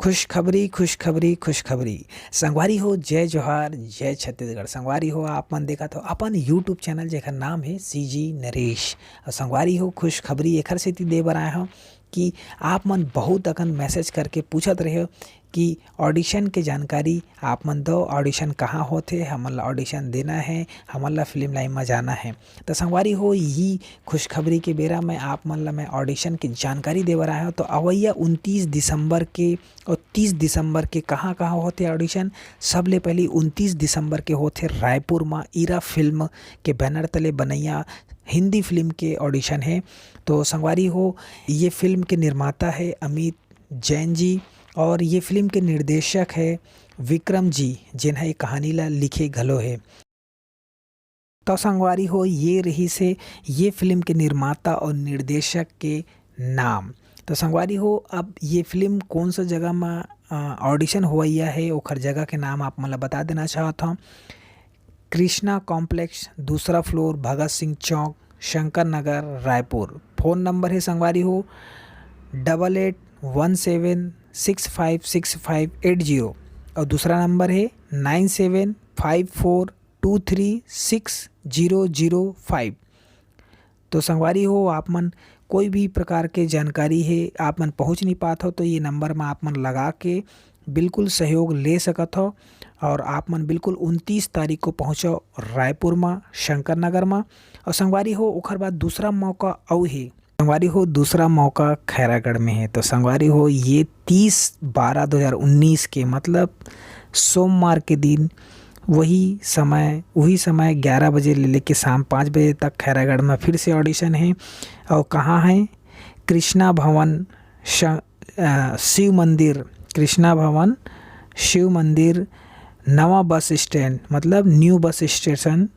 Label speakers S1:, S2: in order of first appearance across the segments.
S1: खुशखबरी खुशखबरी खुशखबरी। संगवारी हो जय जोहार जय छत्तीसगढ़। संगवारी हो आप मन देखा तो अपन यूट्यूब चैनल जेकर नाम है CGNaresh। और संगवारी हो खुशखबरी एखर सेती दे बर आए हो कि आप मन बहुत अकन मैसेज करके पूछत रहे हो कि ऑडिशन के जानकारी आप मन दो, ऑडिशन कहाँ होते, हमन ला ऑडिशन देना है, हमन ला फिल्म लाइन में जाना है। तो संगवारी हो यही खुशखबरी के बेरा में आप मन ला मैं ऑडिशन की जानकारी दे बर आया हूँ। तो अवैया 29 दिसंबर के और 30 दिसंबर के कहाँ कहाँ होते ऑडिशन। सबले पहले 29 दिसंबर के होते रायपुर में इरा फिल्म के बैनर तले बनैया हिंदी फिल्म के ऑडिशन है। तो संगवारी हो ये फिल्म के निर्माता है अमित जैन जी और ये फिल्म के निर्देशक है विक्रम जी, जिन्हें कहानी ला लिखे घलो है। तो संगवारी हो ये रही से ये फिल्म के निर्माता और निर्देशक के नाम। तो संगवारी हो अब ये फिल्म कौन सा जगह में ऑडिशन हुआ है ओखर जगह के नाम आप मला बता देना चाहता हूँ। कृष्णा कॉम्प्लेक्स, दूसरा फ्लोर, भगत सिंह चौक, शंकर नगर, रायपुर। फ़ोन नंबर है संगवारी हो 8817656580 और दूसरा नंबर है 9754236005। तो संगवारी हो आप मन कोई भी प्रकार के जानकारी है आप मन पहुंच नहीं पाते हो तो ये नंबर में आप मन लगा के बिल्कुल सहयोग ले सकत हो। और आप मन बिल्कुल 29 तारीख को पहुँचो रायपुर में शंकर नगर में। और संगवारी हो ओखर बाद दूसरा मौका औ है संगवारी हो, दूसरा मौका खैरागढ़ में है। तो संगवारी हो ये 30/12/2019 के मतलब सोमवार के दिन वही समय 11 बजे ले लेके शाम 5 बजे तक खैरागढ़ में फिर से ऑडिशन है। और कहाँ है? कृष्णा भवन शिव मंदिर, कृष्णा भवन शिव मंदिर, नवा बस स्टैंड मतलब न्यू बस स्टेशन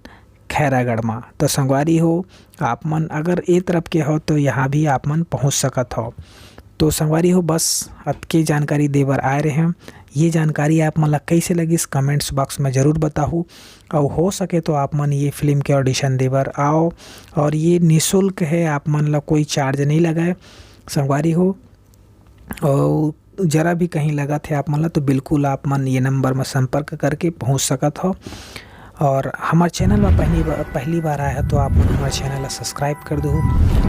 S1: खैरागढ़ में। तो संगवारी हो आप मन अगर ए तरफ के हो तो यहाँ भी आप मन पहुँच सकत हो। तो संगवारी हो बस अब की जानकारी दे बर आए रहे हैं। ये जानकारी आप मन ला कैसे लगी कमेंट्स बॉक्स में ज़रूर बताओ। और हो सके तो आप मन ये फिल्म के ऑडिशन दे बर आओ। और ये निःशुल्क है, आप मन ला कोई चार्ज नहीं लगाए संगवारी हो। और जरा भी कहीं लगा थे आप मन ला तो बिल्कुल आप मन ये नंबर में संपर्क करके पहुँच सकत हो। और हमारे चैनल में पहली बार आया है तो आप हमारे चैनल ला सब्सक्राइब कर दो,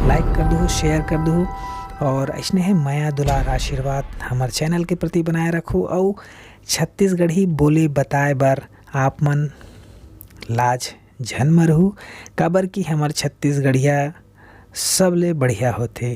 S1: लाइक कर दो, शेयर कर दो। और ऐसने है माया दुलार आशीर्वाद हमारे चैनल के प्रति बनाए रखो। और छत्तीसगढ़ी बोले बताए बर आप मन लाज झन मरहू, काबर की हमारे छत्तीसगढ़िया सबले बढ़िया होते।